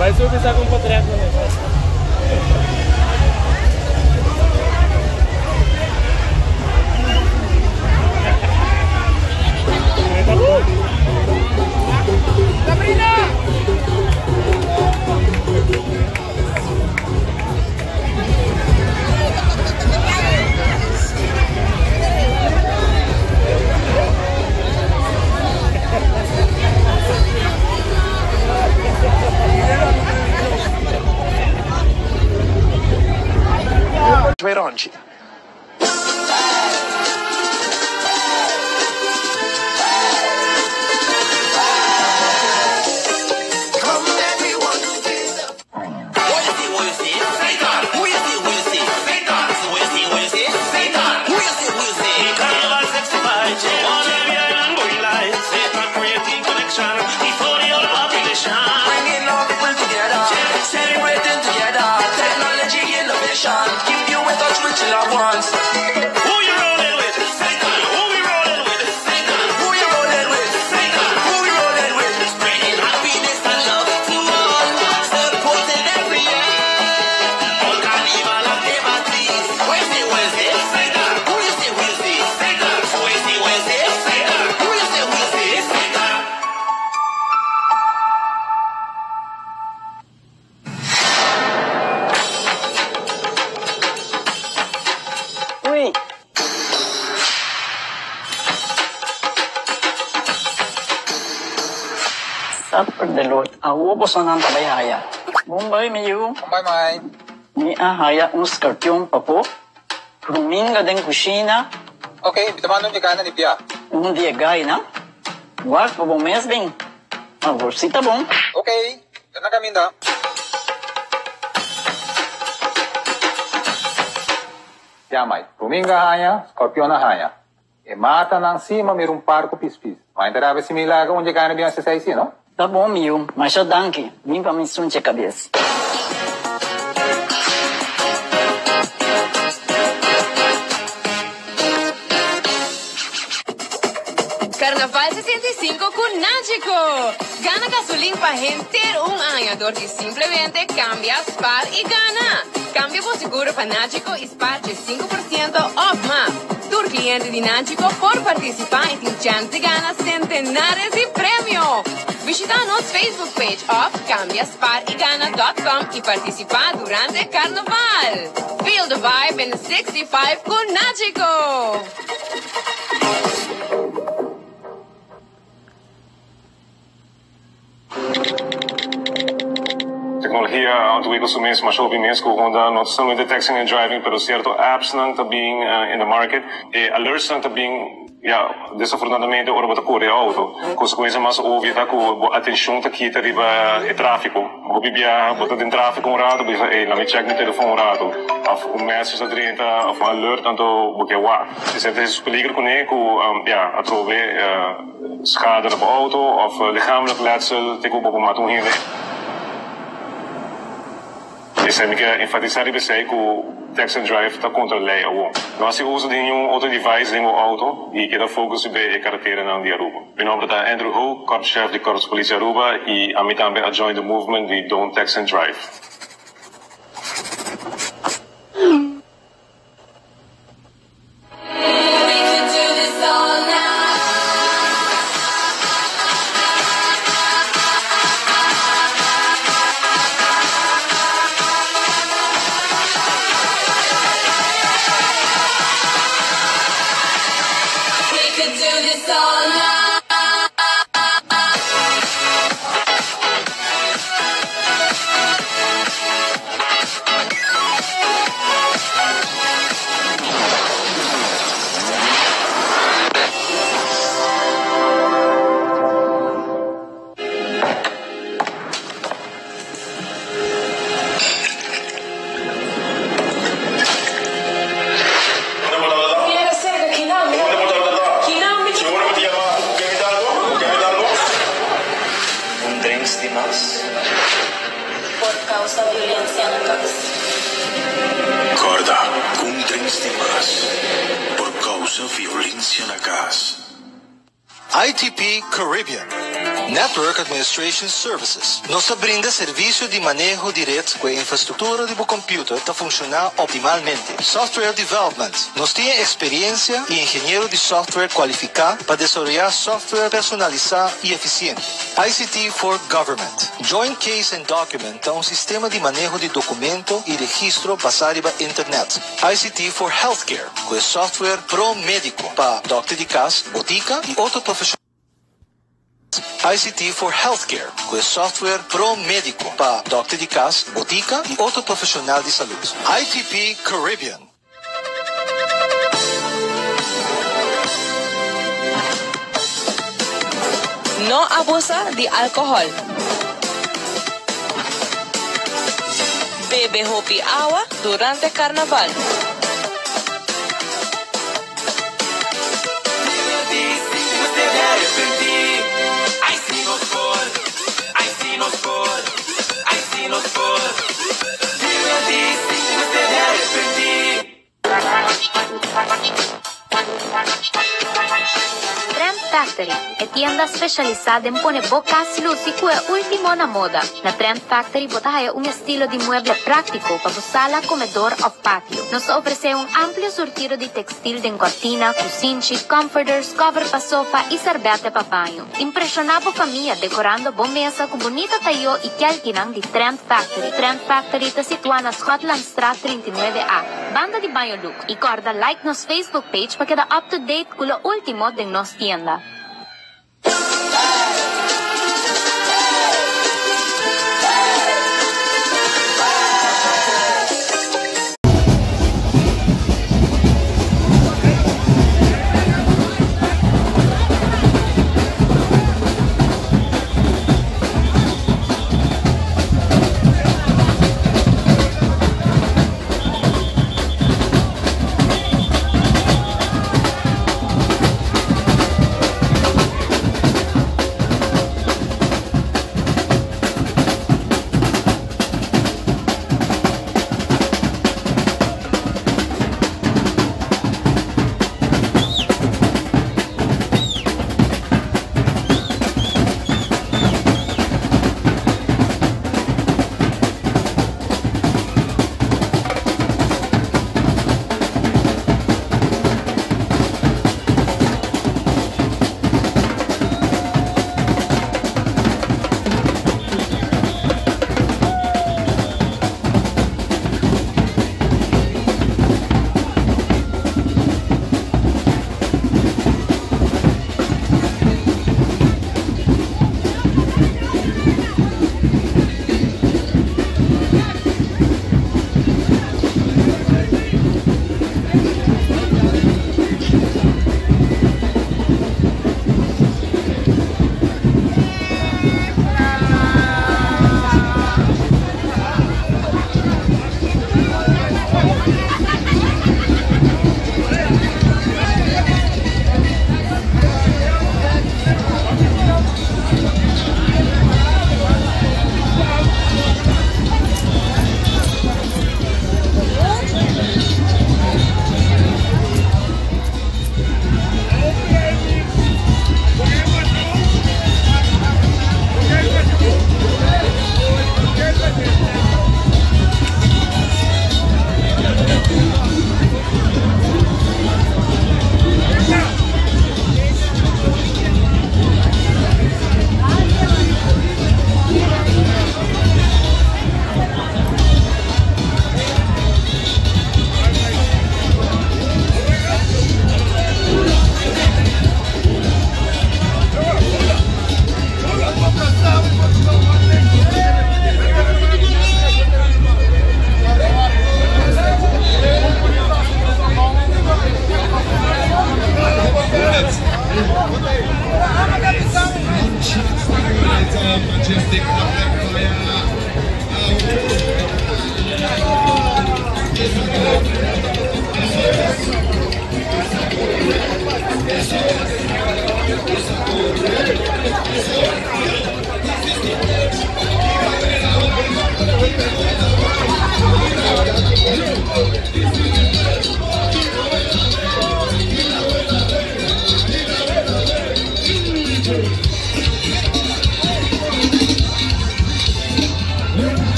Vai subir sa kung patreak mo nito. Sabrina! Orange. Saper delot, awo po sa nang tabayaya. Mumbai miyu. Mumbai. Ni ahaya un scorpion papo. Ruminga den kusina. Okay, bitamano ni kana ni Pia. Un dia gay na. Wag po bong mes bing. Agorsita bong. Okay, dana kami da. Yamay, ruminga haya, scorpion na haya. E mata ng sima mayroong parko pispis. Maintarabe si Milaga onde kana biyan sa saisi, no? Tá bom, Mil, mas já danki. Vim pra me sunte a cabeça. Carnaval 65 con Náutico. Gana gasolina para render un añador que simplemente cambia, spar y gana. Cambia por seguro para Náutico y spar de 5% off más. tour cliente dinático por participar y tiene chance de ganar centenares de premios. Visita nuestra Facebook page of cambiasparigana.com y participa durante el carnaval. Feel the vibe in the 65 con Nagico. Tecnologia ontwikkelt zo minst, maar zo op imenso Honda, not solamente texting and driving, pero cierto apps não tá being in the market, e alerts não tá being, desafortunadamente, ora bota correr auto. Consequência mais óbvia tá com a atenção tá aqui, tá riba e tráfico. Vou bibia, bota dentro tráfico rato, lá me check no telefone rato. Of um message tá dentro, of um alert, tanto porque se sente esse peligro com ele, a trove schade op auto, of lichamelijk letsel, tem que botar um heen. Isso é que enfatizar que você com text and drive está controlado agora. Nós usamos outro device no auto e que focus bem a carteira na Telearuba. Meu nome é Andrew Ho, korpschef de Korps Politie Aruba e a mim também a join the movement de Don't Text and Drive. Por causa violencia en la casa. Corda, com trens de más. Por causa violência na casa. ITP Caribbean Network Administration Services nos brinda serviço de manejo direto com a infraestrutura de computer para funcionar optimalmente. Software Development nos tem experiência e engenheiro de software qualificado para desenvolver software personalizado e eficiente. ICT for Government Joint Case and Document é sistema de manejo de documento e registro basado na internet. ICT for Healthcare com software pro médico para doctor de casa, botica e outro profissional. ICT for Healthcare, com software pro médico para doctor de casa, botica e outro profissional de saúde. ITP Caribbean. No abusa de alcohol. Bebe hopi agua durante el carnaval. Trend Factory é tienda specializzata in pone bocas luci que é último na moda. Na Trend Factory botaia um estilo de mueble prático para sala, comedor ou pátio. Nos oferece um amplo surtido de textil de cortina, cozinche, comforters, cover para sofá e serbete para banho. Impressionava família decorando bom mesa com bonita taio e calquinang de Trend Factory. Trend Factory está situada na Scotland Street 39A. Banda de banho look e corda like nos Facebook page para quedar up to date com o último de nos tienda.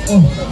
Hey,